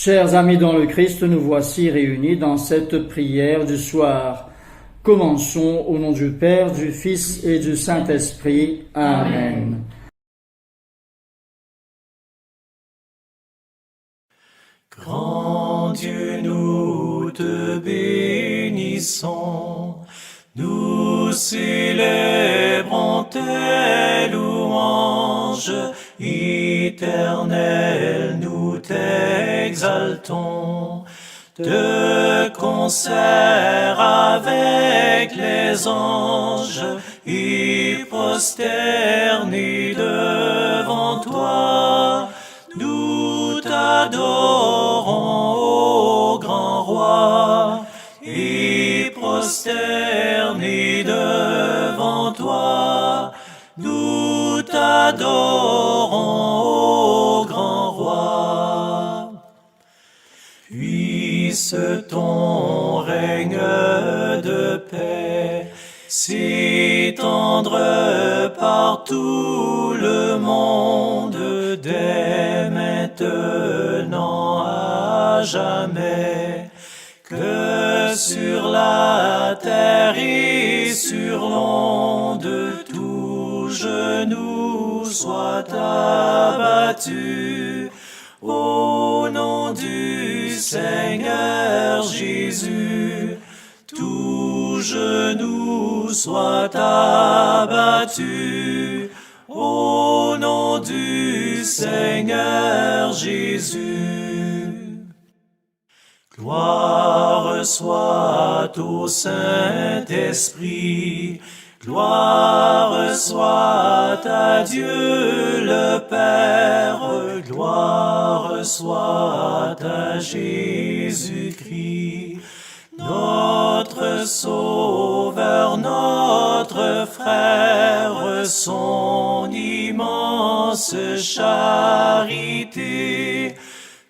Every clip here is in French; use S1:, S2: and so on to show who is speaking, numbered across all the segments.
S1: Chers amis dans le Christ, nous voici réunis dans cette prière du soir. Commençons au nom du Père, du Fils et du Saint-Esprit. Amen.
S2: Grand Dieu, nous te bénissons, nous célébrons tes louanges, éternel, nous t'exaltons. De concert avec les anges, et prosternés devant toi, nous t'adorons, ô grand roi, et prosternés devant toi, nous t'adorons, ô grand roi. Puisse ton règne de paix s'étendre par tout le monde, dès maintenant à jamais, que sur la terre et sur l'onde tout genou soit abattu au nom du Seigneur Jésus. Tout genou soit abattu au nom du Seigneur Jésus. Gloire soit au Saint-Esprit, gloire soit à Dieu le Père, gloire soit à Jésus-Christ, notre Sauveur, notre Frère, son immense charité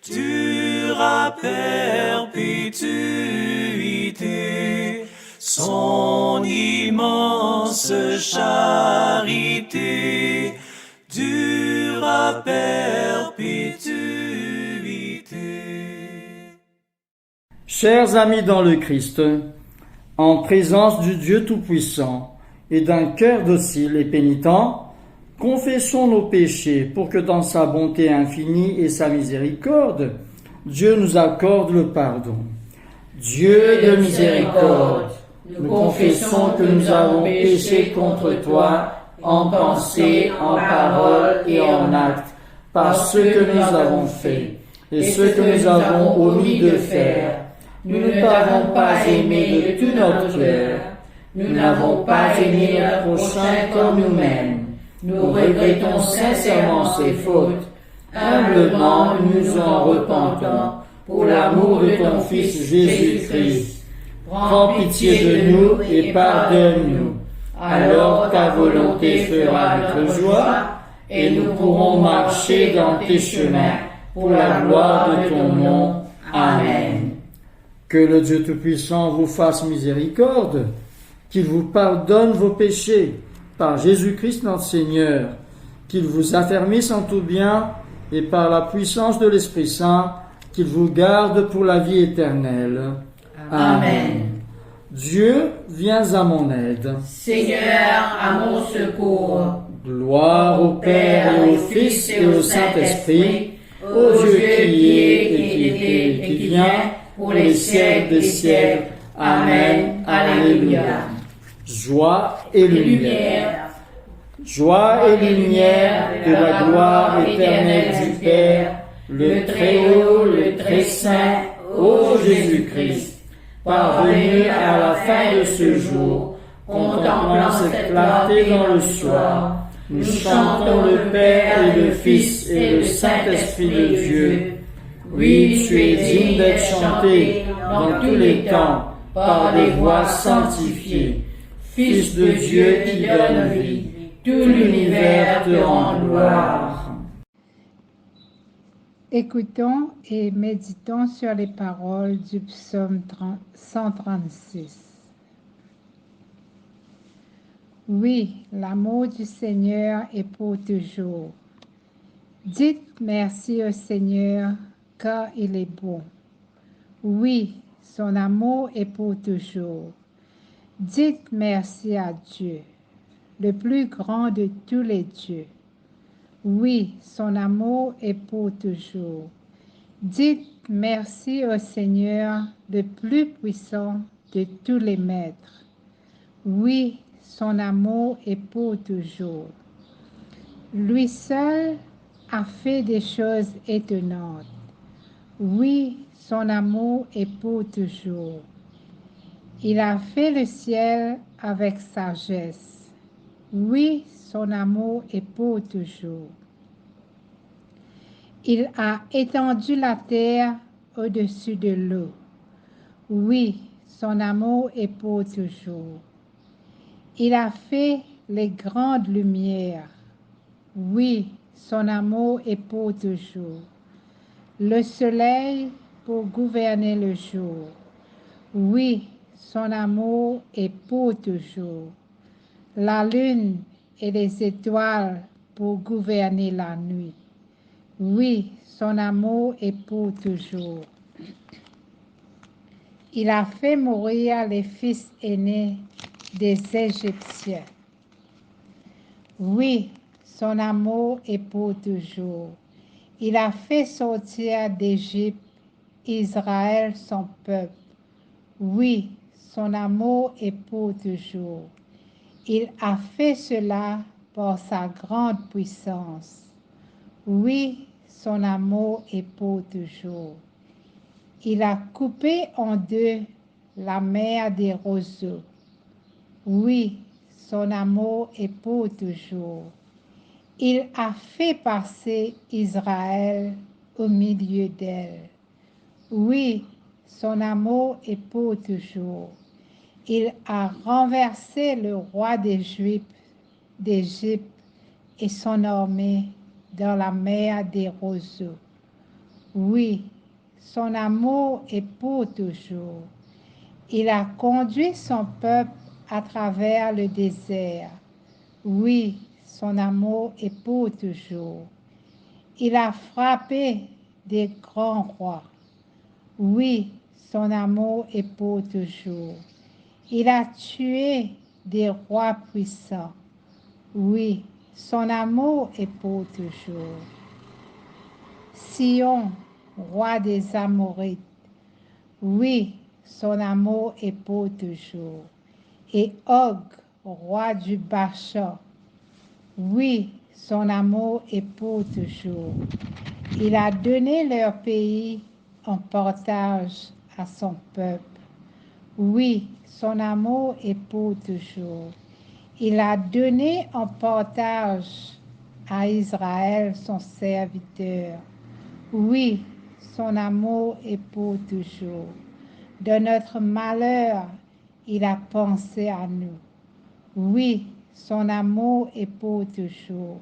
S2: dure à perpétuité, son immense charité dure à perpétuité.
S1: Chers amis dans le Christ, en présence du Dieu Tout-Puissant et d'un cœur docile et pénitent, confessons nos péchés pour que dans sa bonté infinie et sa miséricorde, Dieu nous accorde le pardon. Dieu de miséricorde, nous confessons que nous avons péché contre toi en pensée, en parole et en acte, par ce que nous avons fait et ce que nous avons omis de faire. Nous ne t'avons pas aimé de tout notre cœur. Nous n'avons pas aimé notre prochain comme nous-mêmes. Nous regrettons sincèrement ces fautes. Humblement, nous nous en repentons pour l'amour de ton Fils Jésus-Christ. Prends pitié de nous et pardonne-nous. Alors ta volonté fera notre joie et nous pourrons marcher dans tes chemins pour la gloire de ton nom. Amen. Que le Dieu Tout-Puissant vous fasse miséricorde, qu'il vous pardonne vos péchés, par Jésus-Christ notre Seigneur, qu'il vous affermisse en tout bien, et par la puissance de l'Esprit Saint, qu'il vous garde pour la vie éternelle. Amen. Dieu, viens à mon aide.
S3: Seigneur, à mon secours.
S1: Gloire au Père et au Fils et au Saint-Esprit, au Dieu qui est et qui était et qui vient, pour les siècles des siècles. Amen. Alléluia. Joie et lumière. Joie et lumière de la gloire éternelle du Père, le Très-Haut, le Très-Saint, ô Jésus-Christ, parvenu à la fin de ce jour, contemplant cette clarté dans le soir, nous chantons le Père et le Fils et le Saint-Esprit de Dieu. Oui, tu es digne d'être chanté dans tous les temps par des voix sanctifiées. Fils de Dieu qui donne vie, tout l'univers te rend gloire.
S4: Écoutons et méditons sur les paroles du psaume 136. Oui, l'amour du Seigneur est pour toujours. Dites merci au Seigneur, car il est bon. Oui, son amour est pour toujours. Dites merci à Dieu, le plus grand de tous les dieux. Oui, son amour est pour toujours. Dites merci au Seigneur, le plus puissant de tous les maîtres. Oui, son amour est pour toujours. Lui seul a fait des choses étonnantes. Oui, son amour est pour toujours. Il a fait le ciel avec sagesse. Oui, son amour est pour toujours. Il a étendu la terre au-dessus de l'eau. Oui, son amour est pour toujours. Il a fait les grandes lumières. Oui, son amour est pour toujours. Le soleil pour gouverner le jour. Oui, son amour est pour toujours. La lune et les étoiles pour gouverner la nuit. Oui, son amour est pour toujours. Il a fait mourir les fils aînés des Égyptiens. Oui, son amour est pour toujours. Il a fait sortir d'Égypte Israël, son peuple. Oui, son amour est pour toujours. Il a fait cela par sa grande puissance. Oui, son amour est pour toujours. Il a coupé en deux la mer des roseaux. Oui, son amour est pour toujours. Il a fait passer Israël au milieu d'elle. Oui, son amour est pour toujours. Il a renversé le roi des Juifs d'Égypte et son armée dans la mer des roseaux. Oui, son amour est pour toujours. Il a conduit son peuple à travers le désert. Oui, son amour est pour toujours. Il a frappé des grands rois. Oui, son amour est pour toujours. Il a tué des rois puissants. Oui, son amour est pour toujours. Sion, roi des Amorites. Oui, son amour est pour toujours. Et Og, roi du Bashan. Oui, son amour est pour toujours. Il a donné leur pays en partage à son peuple. Oui, son amour est pour toujours. Il a donné en partage à Israël, son serviteur. Oui, son amour est pour toujours. De notre malheur, il a pensé à nous. Oui, son amour est pour toujours.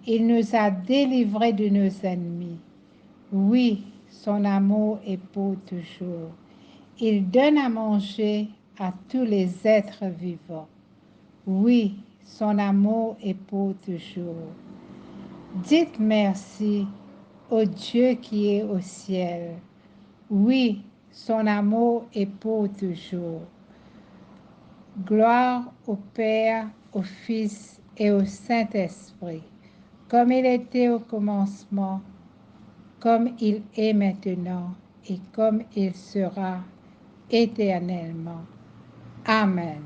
S4: Il nous a délivrés de nos ennemis. Oui, son amour est pour toujours. Il donne à manger à tous les êtres vivants. Oui, son amour est pour toujours. Dites merci au Dieu qui est au ciel. Oui, son amour est pour toujours. Gloire au Père, au Fils et au Saint-Esprit, comme il était au commencement, comme il est maintenant et comme il sera éternellement. Amen.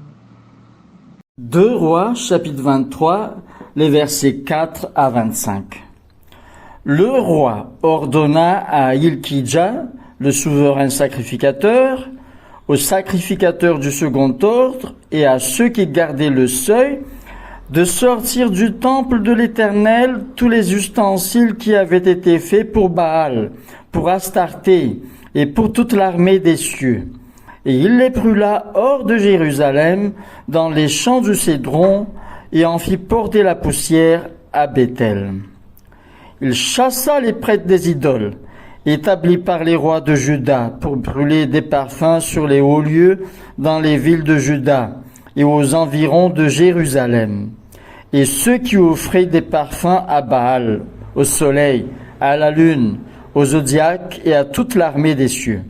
S1: 2 Rois, chapitre 23, les versets 4 à 25. Le roi ordonna à Hilkidja, le souverain sacrificateur, aux sacrificateurs du second ordre et à ceux qui gardaient le seuil, de sortir du temple de l'Éternel tous les ustensiles qui avaient été faits pour Baal, pour Astarté et pour toute l'armée des cieux. Et il les brûla hors de Jérusalem, dans les champs du Cédron, et en fit porter la poussière à Béthel. Il chassa les prêtres des idoles, établis par les rois de Juda, pour brûler des parfums sur les hauts lieux dans les villes de Juda et aux environs de Jérusalem. Et ceux qui offraient des parfums à Baal, au soleil, à la lune, au zodiaque et à toute l'armée des cieux.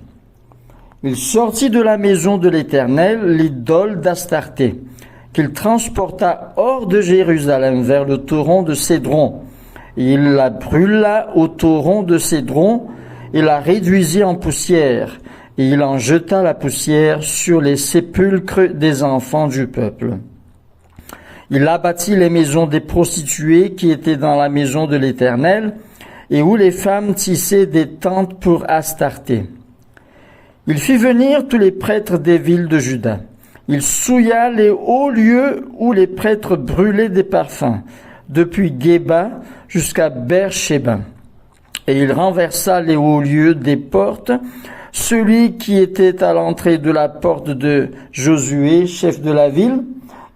S1: Il sortit de la maison de l'Éternel l'idole d'Astarté, qu'il transporta hors de Jérusalem vers le torrent de Cédron. Et il la brûla au torrent de Cédron et la réduisit en poussière. Et il en jeta la poussière sur les sépulcres des enfants du peuple. Il abattit les maisons des prostituées qui étaient dans la maison de l'Éternel et où les femmes tissaient des tentes pour Astarté. Il fit venir tous les prêtres des villes de Juda. Il souilla les hauts lieux où les prêtres brûlaient des parfums, depuis Géba jusqu'à Beersheba. Et il renversa les hauts lieux des portes, celui qui était à l'entrée de la porte de Josué, chef de la ville,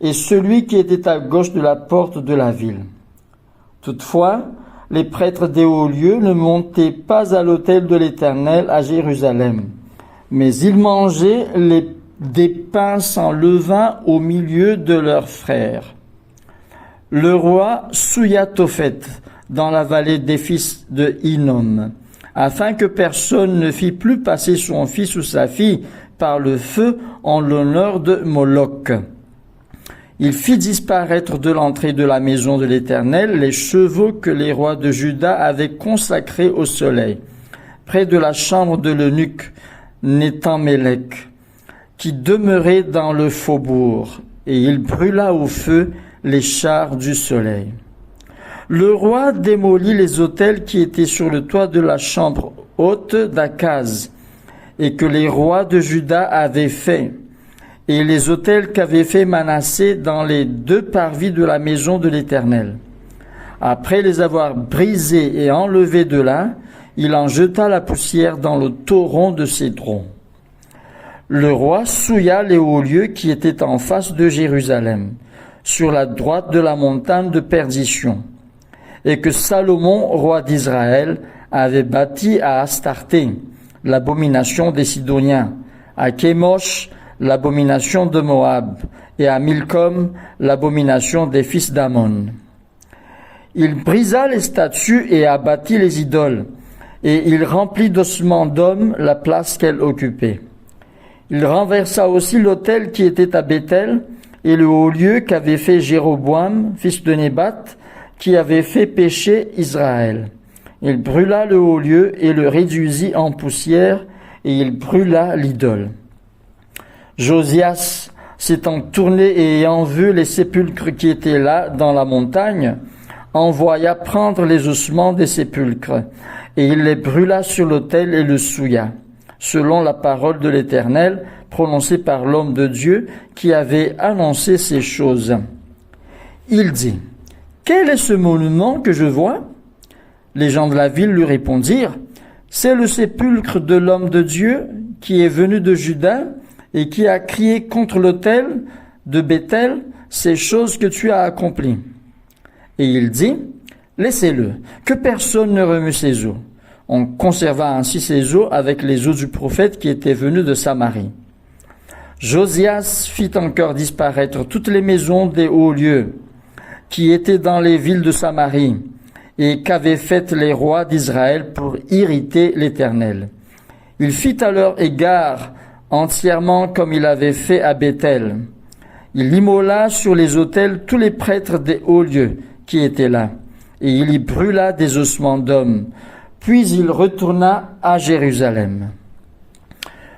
S1: et celui qui était à gauche de la porte de la ville. Toutefois, les prêtres des hauts lieux ne montaient pas à l'autel de l'Éternel à Jérusalem, mais ils mangeaient des pains sans levain au milieu de leurs frères. Le roi souilla Tophet dans la vallée des fils de Hinnom, afin que personne ne fît plus passer son fils ou sa fille par le feu en l'honneur de Moloch. Il fit disparaître de l'entrée de la maison de l'Éternel les chevaux que les rois de Juda avaient consacrés au soleil, près de la chambre de l'eunuque Nétan-Mélec, qui demeurait dans le faubourg, et il brûla au feu les chars du soleil. Le roi démolit les autels qui étaient sur le toit de la chambre haute d'Akaz, et que les rois de Juda avaient fait, et les autels qu'avait fait Manassé dans les 2 parvis de la maison de l'Éternel. Après les avoir brisés et enlevés de là, il en jeta la poussière dans le torrent de Cédron. Le roi souilla les hauts lieux qui étaient en face de Jérusalem, sur la droite de la montagne de perdition, et que Salomon, roi d'Israël, avait bâti à Astarté, l'abomination des Sidoniens, à Kémosh, l'abomination de Moab, et à Milcom, l'abomination des fils d'Ammon. Il brisa les statues et abattit les idoles, et il remplit d'ossements d'hommes la place qu'elle occupait. Il renversa aussi l'autel qui était à Béthel, et le haut lieu qu'avait fait Jéroboam, fils de Nébat, qui avait fait pécher Israël. Il brûla le haut lieu et le réduisit en poussière, et il brûla l'idole. Josias, s'étant tourné et ayant vu les sépulcres qui étaient là dans la montagne, envoya prendre les ossements des sépulcres, et il les brûla sur l'autel et le souilla, selon la parole de l'Éternel, prononcée par l'homme de Dieu qui avait annoncé ces choses. Il dit, « Quel est ce monument que je vois ?» Les gens de la ville lui répondirent, « C'est le sépulcre de l'homme de Dieu qui est venu de Juda et qui a crié contre l'autel de Béthel ces choses que tu as accomplies. » Et il dit, « Laissez-le, que personne ne remue ses os. » On conserva ainsi ses os avec les os du prophète qui était venu de Samarie. Josias fit encore disparaître toutes les maisons des hauts lieux qui étaient dans les villes de Samarie et qu'avaient faites les rois d'Israël pour irriter l'Éternel. Il fit à leur égard entièrement comme il avait fait à Béthel. Il immola sur les autels tous les prêtres des hauts lieux qui étaient là, et il y brûla des ossements d'hommes. Puis il retourna à Jérusalem.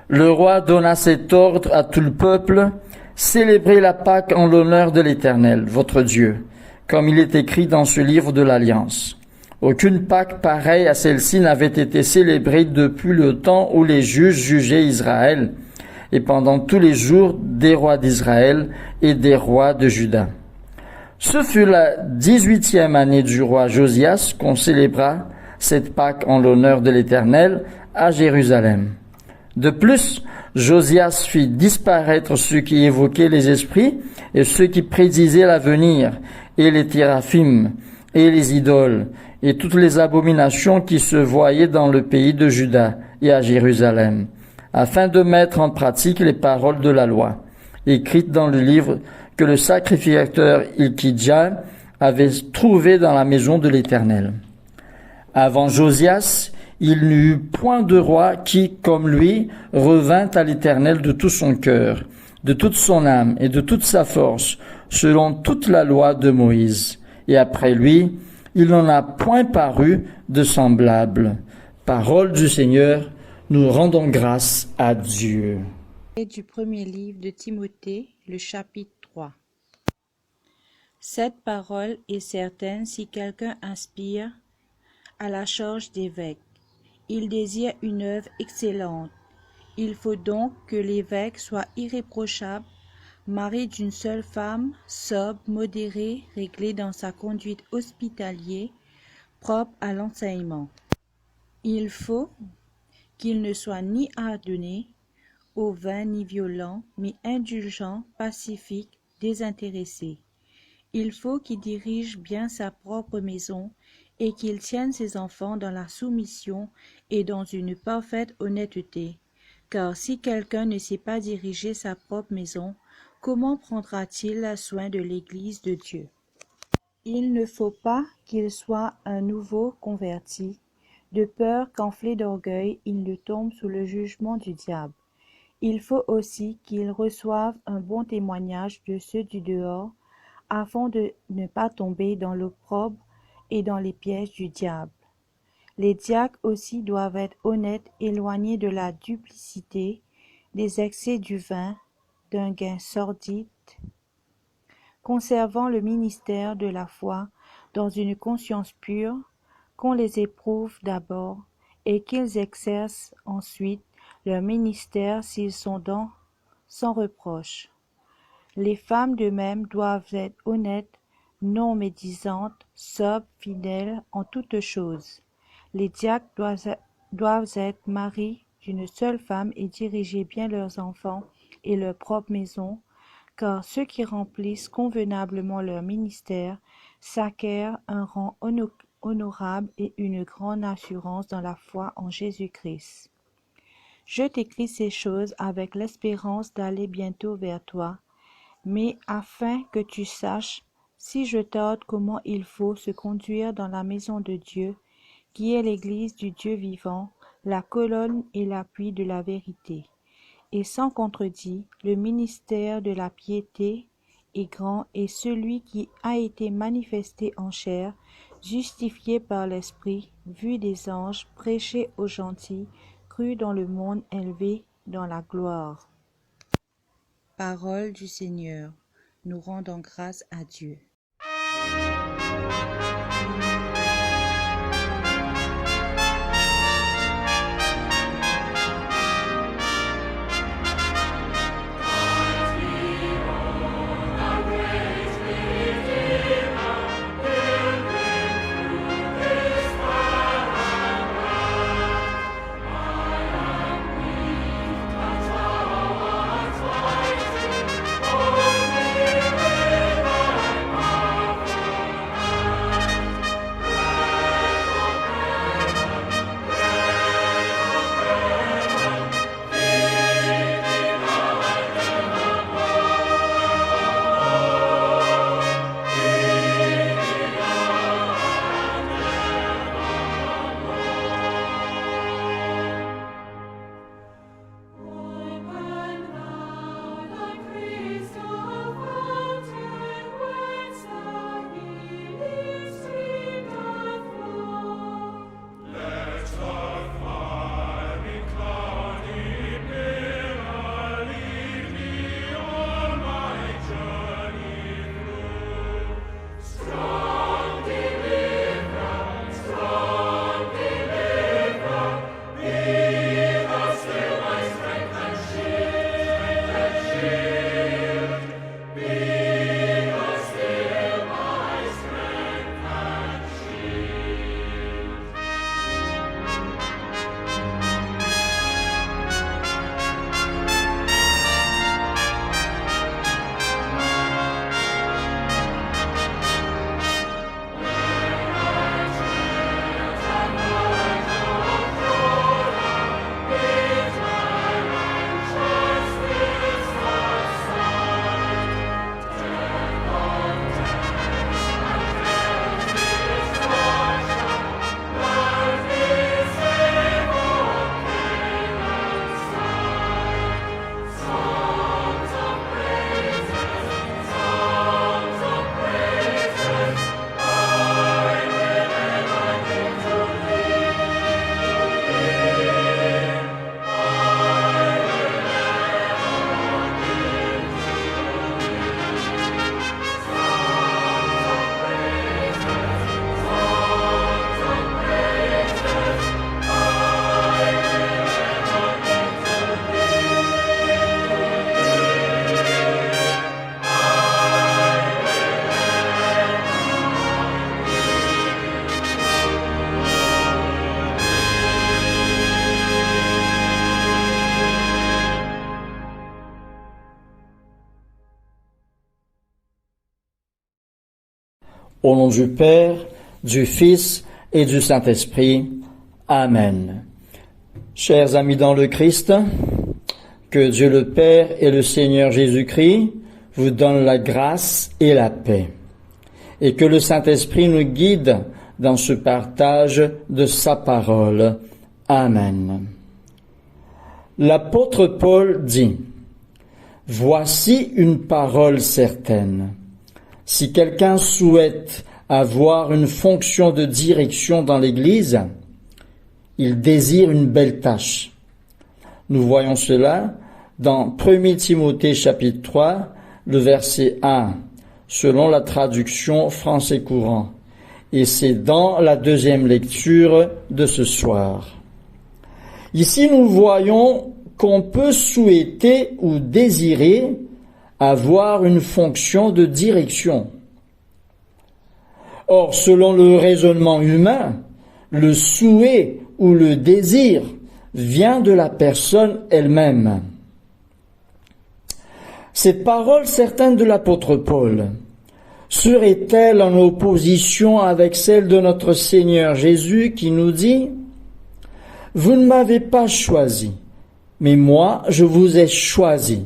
S1: Le roi donna cet ordre à tout le peuple, « Célébrez la Pâque en l'honneur de l'Éternel, votre Dieu, comme il est écrit dans ce livre de l'Alliance. Aucune Pâque pareille à celle-ci n'avait été célébrée depuis le temps où les juges jugeaient Israël, et pendant tous les jours des rois d'Israël et des rois de Juda. Ce fut la 18e année du roi Josias qu'on célébra cette Pâque en l'honneur de l'Éternel à Jérusalem. De plus, Josias fit disparaître ceux qui évoquaient les esprits et ceux qui prédisaient l'avenir, et les téraphim, et les idoles, et toutes les abominations qui se voyaient dans le pays de Juda et à Jérusalem, afin de mettre en pratique les paroles de la loi, écrites dans le livre que le sacrificateur Hilkidja avait trouvé dans la maison de l'Éternel. Avant Josias, Il n'y eut point de roi qui, comme lui, revint à l'Éternel de tout son cœur, de toute son âme et de toute sa force, selon toute la loi de Moïse. Et après lui, il n'en a point paru de semblable. Parole du Seigneur, nous rendons grâce à Dieu.
S5: Et du premier livre de Timothée, le chapitre 3. Cette parole est certaine si quelqu'un aspire à la charge d'évêque. Il désire une œuvre excellente. Il faut donc que l'évêque soit irréprochable, marié d'une seule femme, sobre, modéré, réglé dans sa conduite hospitalière, propre à l'enseignement. Il faut qu'il ne soit ni ardonné au vin ni violent, mais indulgent, pacifique, désintéressé. Il faut qu'il dirige bien sa propre maison et qu'il tienne ses enfants dans la soumission et dans une parfaite honnêteté. Car si quelqu'un ne sait pas diriger sa propre maison, comment prendra-t-il soin de l'Église de Dieu? Il ne faut pas qu'il soit un nouveau converti, de peur qu'enflé d'orgueil, il ne tombe sous le jugement du diable. Il faut aussi qu'il reçoive un bon témoignage de ceux du dehors, afin de ne pas tomber dans l'opprobre et dans les pièges du diable. Les diacres aussi doivent être honnêtes, éloignés de la duplicité, des excès du vin, d'un gain sordide, conservant le ministère de la foi dans une conscience pure, qu'on les éprouve d'abord et qu'ils exercent ensuite leur ministère s'ils sont sans reproche. Les femmes de même doivent être honnêtes, non médisantes, sobres, fidèles en toutes choses. Les diacres doivent être maris d'une seule femme et diriger bien leurs enfants et leur propre maison, car ceux qui remplissent convenablement leur ministère s'acquièrent un rang honorable et une grande assurance dans la foi en Jésus-Christ. Je t'écris ces choses avec l'espérance d'aller bientôt vers toi, mais afin que tu saches, si je tarde, comment il faut se conduire dans la maison de Dieu, qui est l'Église du Dieu vivant, la colonne et l'appui de la vérité. Et sans contredit, le ministère de la piété est grand, et celui qui a été manifesté en chair, justifié par l'Esprit, vu des anges, prêché aux gentils, cru dans le monde, élevé dans la gloire. Parole du Seigneur. Nous rendons grâce à Dieu.
S1: Au nom du Père, du Fils et du Saint-Esprit. Amen. Chers amis dans le Christ, que Dieu le Père et le Seigneur Jésus-Christ vous donnent la grâce et la paix, et que le Saint-Esprit nous guide dans ce partage de sa parole. Amen. L'apôtre Paul dit: « Voici une parole certaine. Si quelqu'un souhaite avoir une fonction de direction dans l'Église, il désire une belle tâche. » Nous voyons cela dans 1 Timothée chapitre 3, le verset 1, selon la traduction français courant. Et c'est dans la deuxième lecture de ce soir. Ici, nous voyons qu'on peut souhaiter ou désirer avoir une fonction de direction. Or, selon le raisonnement humain, le souhait ou le désir vient de la personne elle-même. Cette parole certaine de l'apôtre Paul serait-elle en opposition avec celle de notre Seigneur Jésus qui nous dit: « Vous ne m'avez pas choisi, mais moi je vous ai choisi.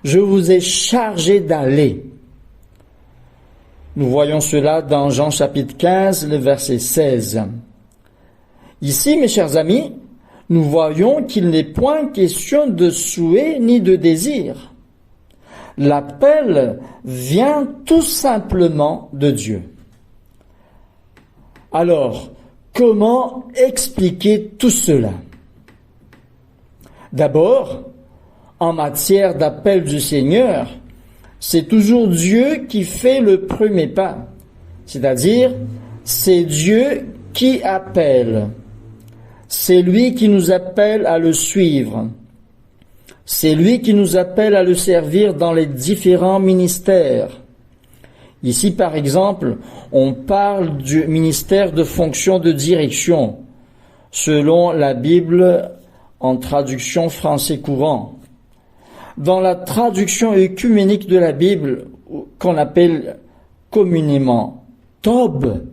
S1: Je vous ai chargé d'aller. » Nous voyons cela dans Jean chapitre 15, le verset 16. Ici, mes chers amis, nous voyons qu'il n'est point question de souhait ni de désir. L'appel vient tout simplement de Dieu. Alors, comment expliquer tout cela? D'abord, en matière d'appel du Seigneur, c'est toujours Dieu qui fait le premier pas. C'est-à-dire, c'est Dieu qui appelle. C'est lui qui nous appelle à le suivre. C'est lui qui nous appelle à le servir dans les différents ministères. Ici, par exemple, on parle du ministère de fonction de direction, selon la Bible en traduction français courant. Dans la traduction œcuménique de la Bible, qu'on appelle communément Tob,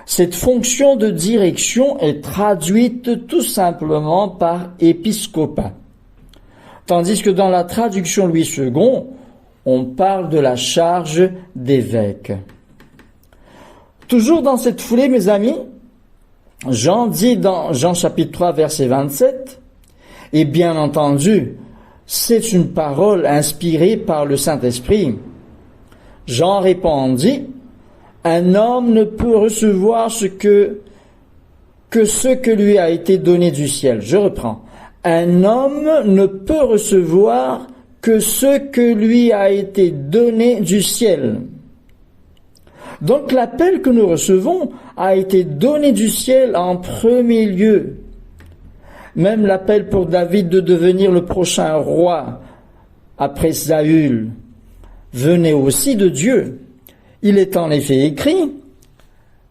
S1: cette fonction de direction est traduite tout simplement par épiscopat. Tandis que dans la traduction Louis II, on parle de la charge d'évêque. Toujours dans cette foulée, mes amis, Jean dit dans Jean chapitre 3, verset 27, et bien entendu, c'est une parole inspirée par le Saint-Esprit. Jean répondit: « Un homme ne peut recevoir ce que lui a été donné du ciel. » Je reprends. Un homme ne peut recevoir que ce que lui a été donné du ciel. Donc l'appel que nous recevons a été donné du ciel en premier lieu. Même l'appel pour David de devenir le prochain roi après Saül venait aussi de Dieu. Il est en effet écrit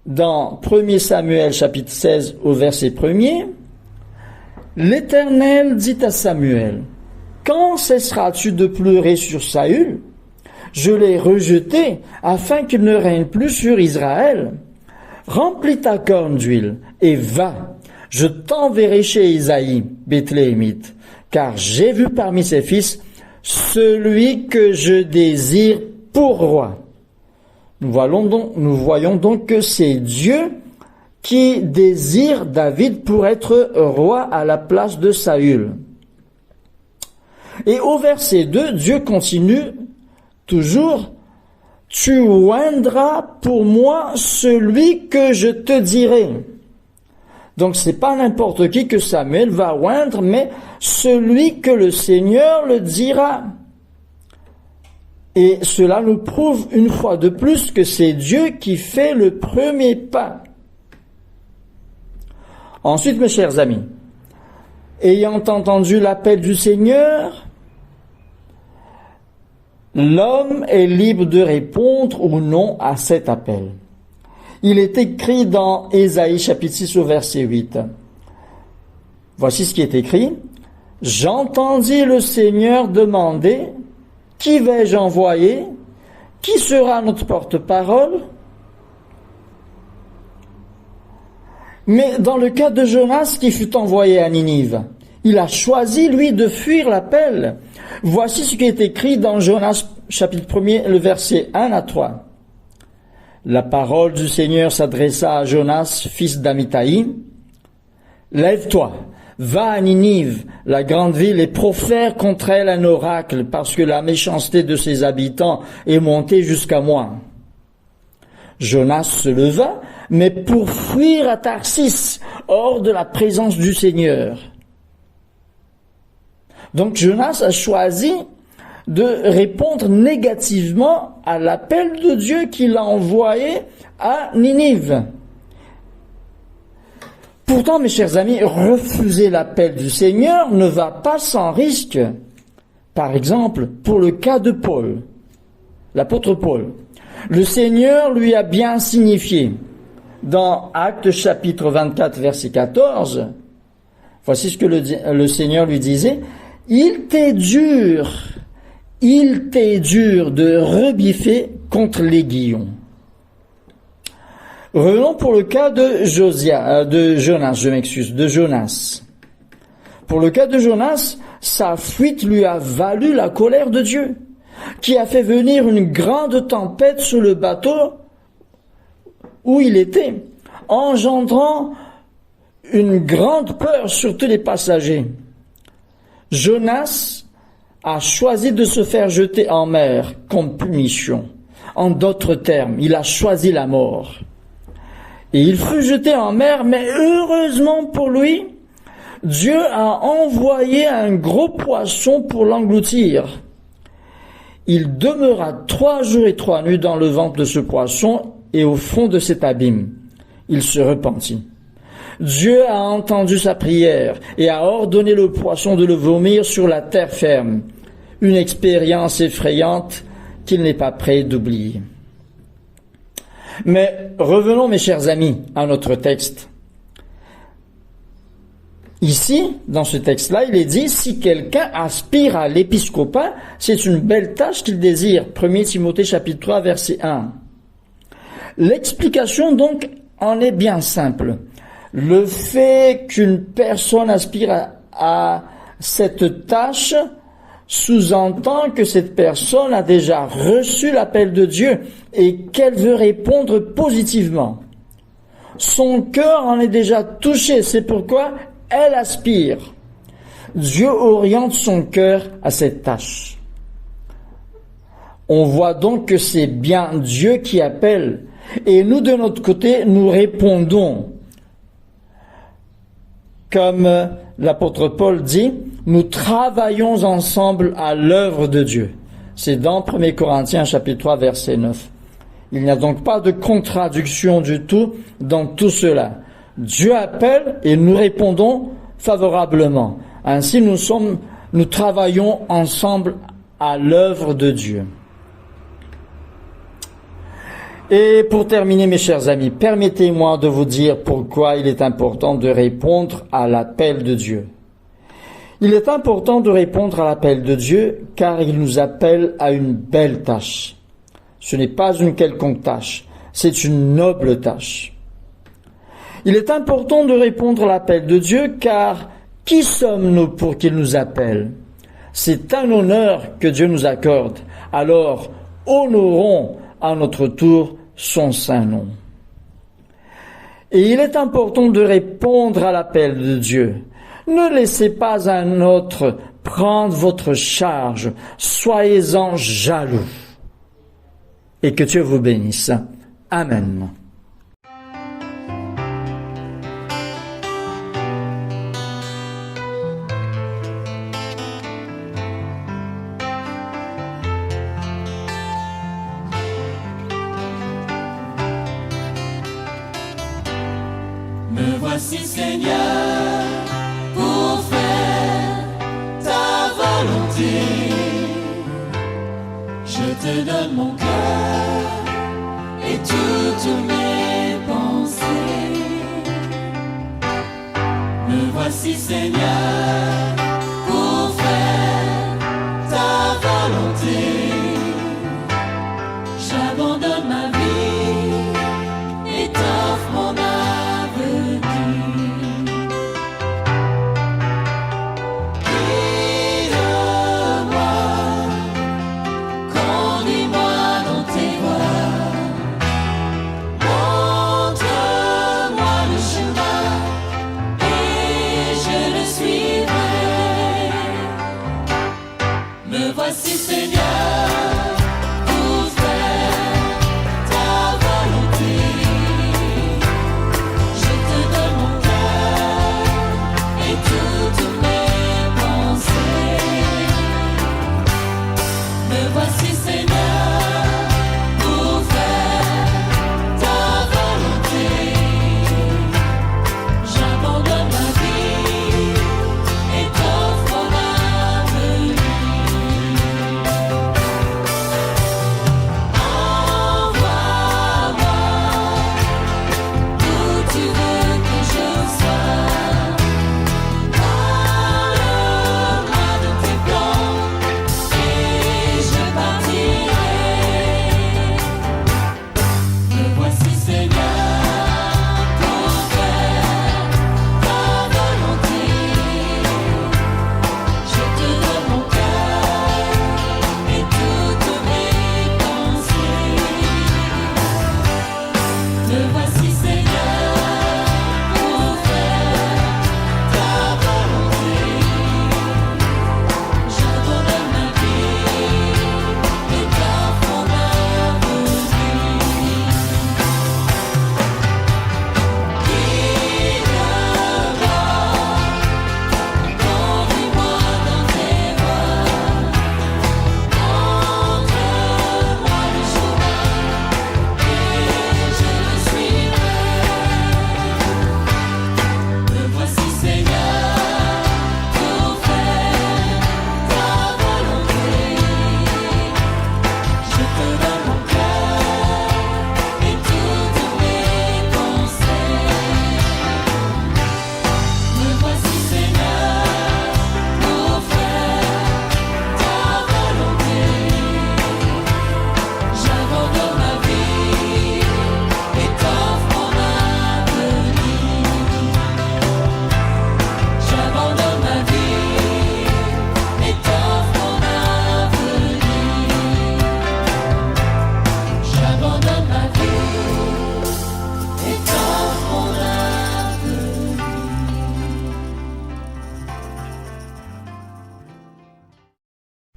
S1: dans 1 Samuel chapitre 16 au verset 1er: « L'Éternel dit à Samuel: Quand cesseras-tu de pleurer sur Saül? Je l'ai rejeté afin qu'il ne règne plus sur Israël. Remplis ta corne d'huile et va. Je t'enverrai chez Isaïe, Bethléemite, car j'ai vu parmi ses fils celui que je désire pour roi. » Nous voyons donc que c'est Dieu qui désire David pour être roi à la place de Saül. Et au verset 2, Dieu continue toujours: « Tu oindras pour moi celui que je te dirai. » Donc c'est pas n'importe qui que Samuel va oindre, mais celui que le Seigneur le dira. Et cela nous prouve une fois de plus que c'est Dieu qui fait le premier pas. Ensuite, mes chers amis, ayant entendu l'appel du Seigneur, l'homme est libre de répondre ou non à cet appel. Il est écrit dans Ésaïe chapitre 6 au verset 8. Voici ce qui est écrit. « J'entendis le Seigneur demander: Qui vais-je envoyer? Qui sera notre porte-parole? Mais dans le cas de Jonas qui fut envoyé à Ninive, il a choisi, lui, de fuir l'appel. Voici ce qui est écrit dans Jonas, chapitre 1er, le verset 1 à 3. La parole du Seigneur s'adressa à Jonas, fils d'Amittai. « Lève-toi, va à Ninive, la grande ville, et profère contre elle un oracle, parce que la méchanceté de ses habitants est montée jusqu'à moi. » Jonas se leva, mais pour fuir à Tarsis, hors de la présence du Seigneur. Donc Jonas a choisi de répondre négativement à l'appel de Dieu qu'il a envoyé à Ninive. Pourtant, mes chers amis, refuser l'appel du Seigneur ne va pas sans risque. Par exemple, pour le cas de Paul, l'apôtre Paul, le Seigneur lui a bien signifié, dans Actes chapitre 24, verset 14, voici ce que le Seigneur lui disait, « Il t'est dur de rebiffer contre l'aiguillon. » Revenons pour le cas de Jonas. Pour le cas de Jonas, sa fuite lui a valu la colère de Dieu, qui a fait venir une grande tempête sur le bateau où il était, engendrant une grande peur sur tous les passagers. Jonas a choisi de se faire jeter en mer comme punition. En d'autres termes, il a choisi la mort. Et il fut jeté en mer, mais heureusement pour lui, Dieu a envoyé un gros poisson pour l'engloutir. Il demeura 3 jours et 3 nuits dans le ventre de ce poisson et au fond de cet abîme. Il se repentit. Dieu a entendu sa prière et a ordonné le poisson de le vomir sur la terre ferme. Une expérience effrayante qu'il n'est pas prêt d'oublier. Mais revenons, mes chers amis, à notre texte. Ici, dans ce texte-là, il est dit, si quelqu'un aspire à l'épiscopat, c'est une belle tâche qu'il désire. 1 Timothée chapitre 3, verset 1. L'explication, donc, en est bien simple. Le fait qu'une personne aspire à cette tâche sous-entend que cette personne a déjà reçu l'appel de Dieu et qu'elle veut répondre positivement. Son cœur en est déjà touché, c'est pourquoi elle aspire. Dieu oriente son cœur à cette tâche. On voit donc que c'est bien Dieu qui appelle et nous, de notre côté, nous répondons. Comme l'apôtre Paul dit, nous travaillons ensemble à l'œuvre de Dieu. C'est dans 1 Corinthiens chapitre 3 verset 9. Il n'y a donc pas de contradiction du tout dans tout cela. Dieu appelle et nous répondons favorablement. Ainsi nous travaillons ensemble à l'œuvre de Dieu. Et pour terminer, mes chers amis, permettez-moi de vous dire pourquoi il est important de répondre à l'appel de Dieu. Il est important de répondre à l'appel de Dieu car il nous appelle à une belle tâche. Ce n'est pas une quelconque tâche, c'est une noble tâche. Il est important de répondre à l'appel de Dieu car qui sommes-nous pour qu'il nous appelle? C'est un honneur que Dieu nous accorde. Alors, honorons à notre tour son saint nom. Et il est important de répondre à l'appel de Dieu. Ne laissez pas un autre prendre votre charge. Soyez-en jaloux. Et que Dieu vous bénisse. Amen.
S2: Me voici Seigneur pour faire ta volonté. Je te donne mon cœur et toutes mes pensées. Me voici Seigneur pour faire ta volonté. J'abandonne ma vie et t'offre mon avenir.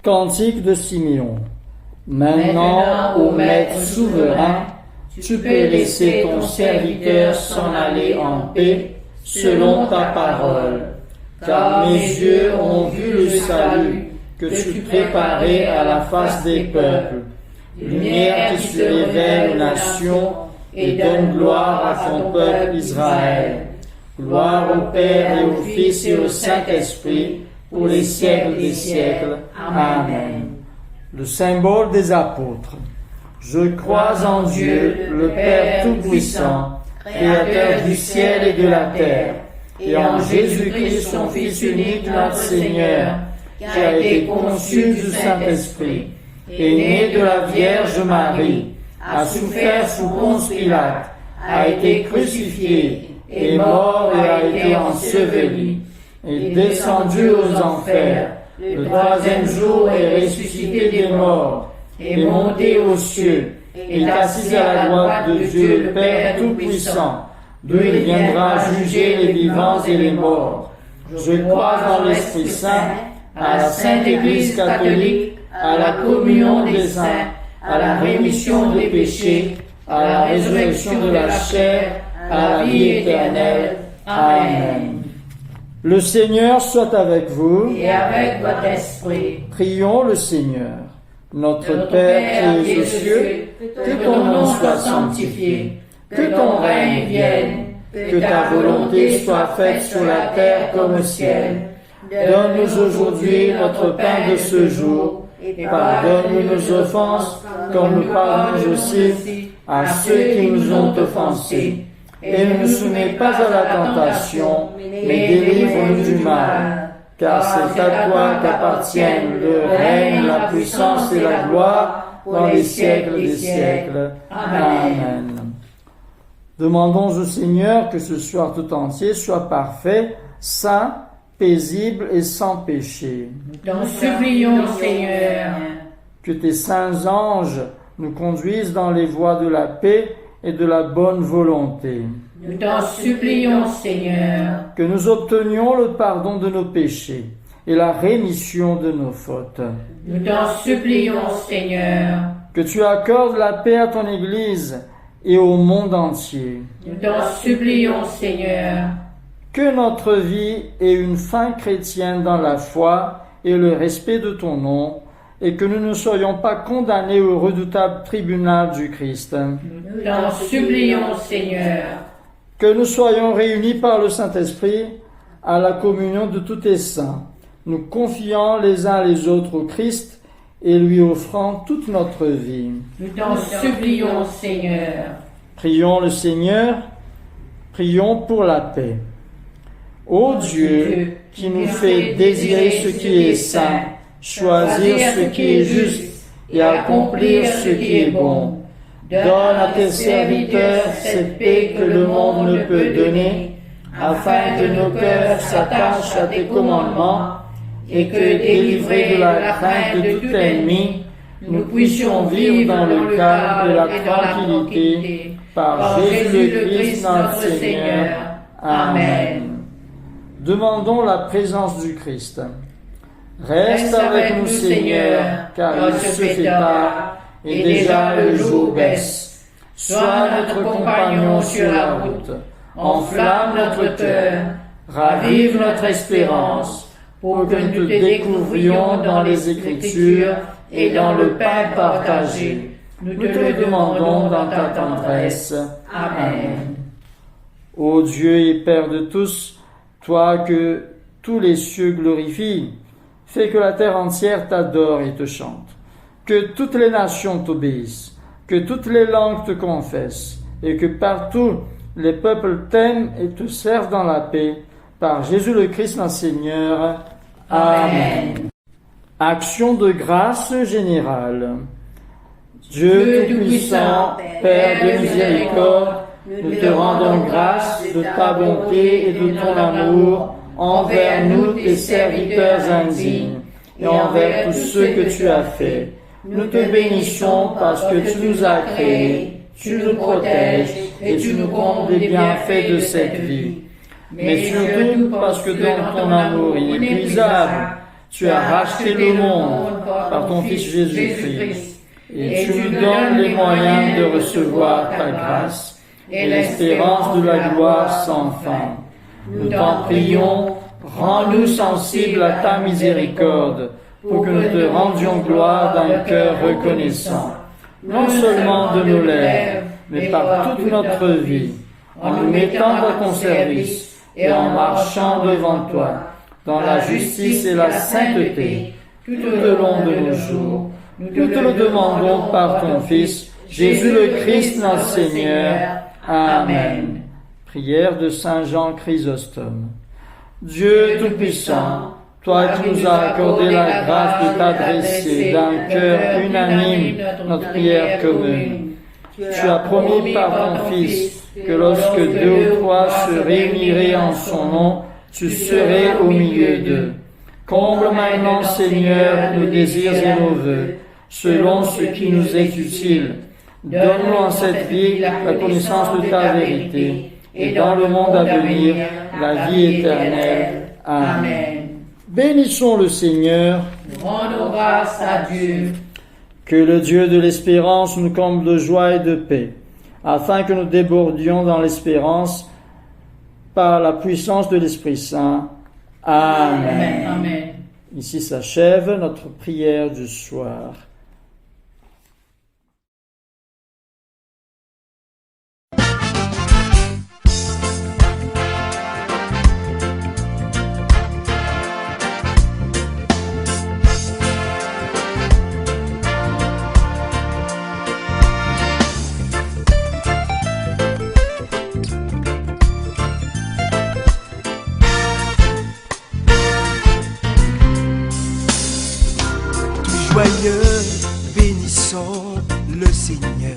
S1: Cantique de Siméon. Maintenant, ô Maître souverain, tu peux laisser ton serviteur s'en aller en paix selon ta parole, car mes yeux ont vu le salut que tu préparais à la face des peuples, lumière qui se révèle aux nations et donne gloire à ton peuple Israël. Gloire au Père et au Fils et au Saint-Esprit, pour les siècles des siècles. Amen. Le symbole des apôtres. Je crois en Dieu, le Père Tout-Puissant, Créateur du ciel et de la terre, et en Jésus-Christ, son Fils unique, notre Seigneur, qui a été conçu du Saint-Esprit, est né de la Vierge Marie, a souffert sous Ponce Pilate, a été crucifié, est mort et a été enseveli, est descendu aux enfers, le troisième jour est ressuscité des morts, est monté aux cieux, est assis à la droite de Dieu le Père Tout-Puissant, d'où il viendra juger les vivants et les morts. Je crois en l'Esprit Saint, à la Sainte Église catholique, à la communion des saints, à la rémission des péchés, à la résurrection de la chair, à la vie éternelle. Amen. Le Seigneur soit avec vous.
S3: Et avec votre esprit.
S1: Prions le Seigneur. Notre Père qui es aux cieux, que ton nom soit sanctifié, que ton règne vienne, que ta volonté soit faite sur la terre comme au ciel. Donne-nous aujourd'hui notre pain de ce jour, et pardonne-nous nos offenses, comme nous pardonnons aussi à ceux qui nous ont offensés. Et ne nous soumets pas à la tentation, mais délivre-nous du mal. Car c'est à toi qu'appartiennent le règne, la puissance et la gloire dans les siècles des siècles. Amen. Demandons au Seigneur que ce soir tout entier soit parfait, saint, paisible et sans péché.
S3: Nous t'en supplions, Seigneur.
S1: Que tes saints anges nous conduisent dans les voies de la paix et de la bonne volonté.
S3: Nous t'en supplions, Seigneur.
S1: Que nous obtenions le pardon de nos péchés et la rémission de nos fautes.
S3: Nous t'en supplions, Seigneur.
S1: Que tu accordes la paix à ton Église et au monde entier.
S3: Nous t'en supplions, Seigneur.
S1: Que notre vie ait une fin chrétienne dans la foi et le respect de ton nom, et que nous ne soyons pas condamnés au redoutable tribunal du Christ.
S3: Nous t'en supplions, Seigneur.
S1: Que nous soyons réunis par le Saint-Esprit à la communion de tous tes saints, nous confiant les uns les autres au Christ et lui offrant toute notre vie.
S3: Nous t'en supplions, Seigneur.
S1: Prions le Seigneur, prions pour la paix. Ô Dieu, qui nous fait désirer ce qui est saint, choisir ce qui est juste et accomplir ce qui est bon, donne à tes serviteurs cette paix que le monde ne peut donner, afin que nos cœurs s'attachent à tes commandements et que, délivrés de la crainte de tout ennemi, nous puissions vivre dans le calme et la tranquillité par Jésus le Christ notre Seigneur. Amen. Demandons la présence du Christ. Reste avec nous, Seigneur, car il se fait tard et déjà le jour baisse. Sois notre compagnon sur la route, enflamme notre cœur, ravive notre espérance, pour que nous te découvrions dans les Écritures et dans le pain partagé. Nous te le demandons dans ta tendresse. Amen. Ô Dieu et Père de tous, toi que tous les cieux glorifient, fais que la terre entière t'adore et te chante, que toutes les nations t'obéissent, que toutes les langues te confessent, et que partout les peuples t'aiment et te servent dans la paix, par Jésus le Christ notre Seigneur. Amen. Action de grâce générale. Dieu Tout-Puissant, Père de miséricorde, nous te rendons grâce de ta bonté et de ton amour envers nous, tes serviteurs indignes, et envers tous ceux que tu as faits. Nous te bénissons parce que tu nous as créés, tu nous protèges et tu nous combles des bienfaits de cette vie. Mais surtout parce que dans ton amour inépuisable, Tu as racheté le monde par ton Fils Jésus-Christ, et tu nous donnes les moyens de recevoir ta grâce et l'espérance de la gloire sans fin. Nous t'en prions, rends-nous sensibles à ta miséricorde, pour que nous te rendions gloire d'un cœur reconnaissant, non seulement de nos lèvres, mais par toute notre vie, en nous mettant à ton service et en marchant devant toi, dans la justice et la sainteté, tout au long de nos jours. Nous te le demandons par ton Fils, Jésus le Christ, notre Seigneur. Amen. Prière de Saint Jean Chrysostome. Dieu Tout-Puissant, toi qui nous as accordé la grâce de t'adresser d'un cœur unanime notre prière commune, tu as promis par ton Fils que lorsque deux ou trois se réuniraient en son nom, tu serais au milieu d'eux. Comble maintenant, Seigneur, nos désirs et nos vœux, selon ce qui nous est utile. Donne-nous en cette vie la connaissance de ta vérité, et dans le monde à venir, la vie éternelle. Amen. Bénissons le Seigneur.
S3: Rendons grâce à Dieu.
S1: Que le Dieu de l'espérance nous comble de joie et de paix, afin que nous débordions dans l'espérance par la puissance de l'Esprit Saint. Amen.
S3: Amen.
S1: Ici s'achève notre prière du soir.
S6: Joyeux, bénissons le Seigneur,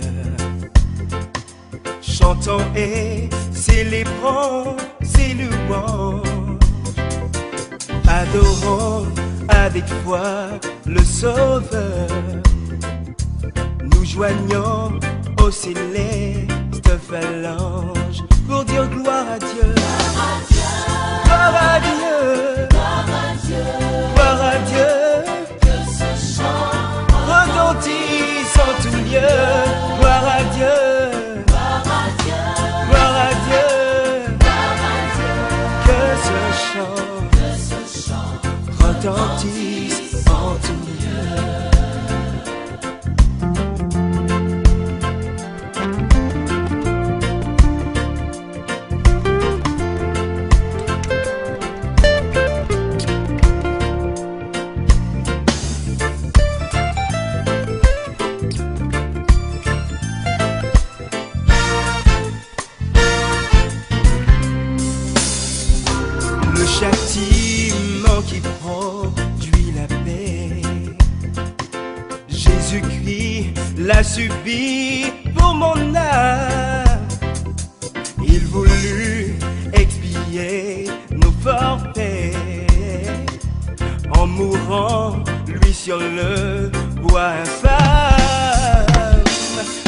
S6: chantons et célébrons ses louanges, adorons avec foi le Sauveur, nous joignons au céleste phalange pour dire gloire à Dieu, gloire à Dieu, gloire à Dieu. Retentissent en tout lieu, gloire à Dieu, gloire à Dieu, que ce chant retentisse en tout lieu. Châtiment qui produit la paix, Jésus-Christ l'a subi pour mon âme. Il voulut expier nos forfaits en mourant, lui sur le bois infâme.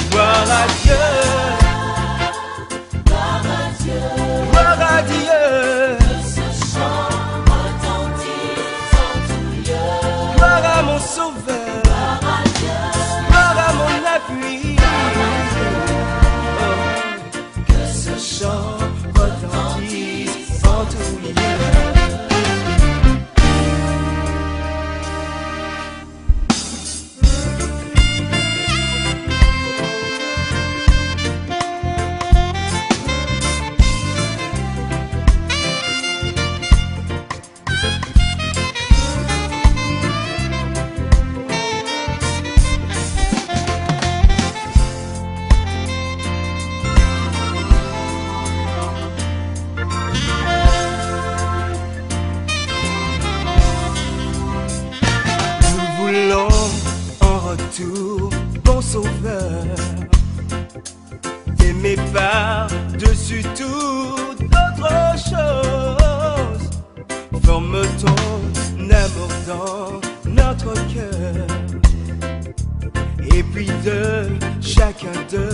S6: Gloire à Dieu, gloire à Dieu. Mon sauveur, gloire à mon appui, oh, que ce chant retentisse en tout lieu. Bon Sauveur, t'aimer par-dessus toute autre chose, forme ton amour dans notre cœur, et puis de chacun de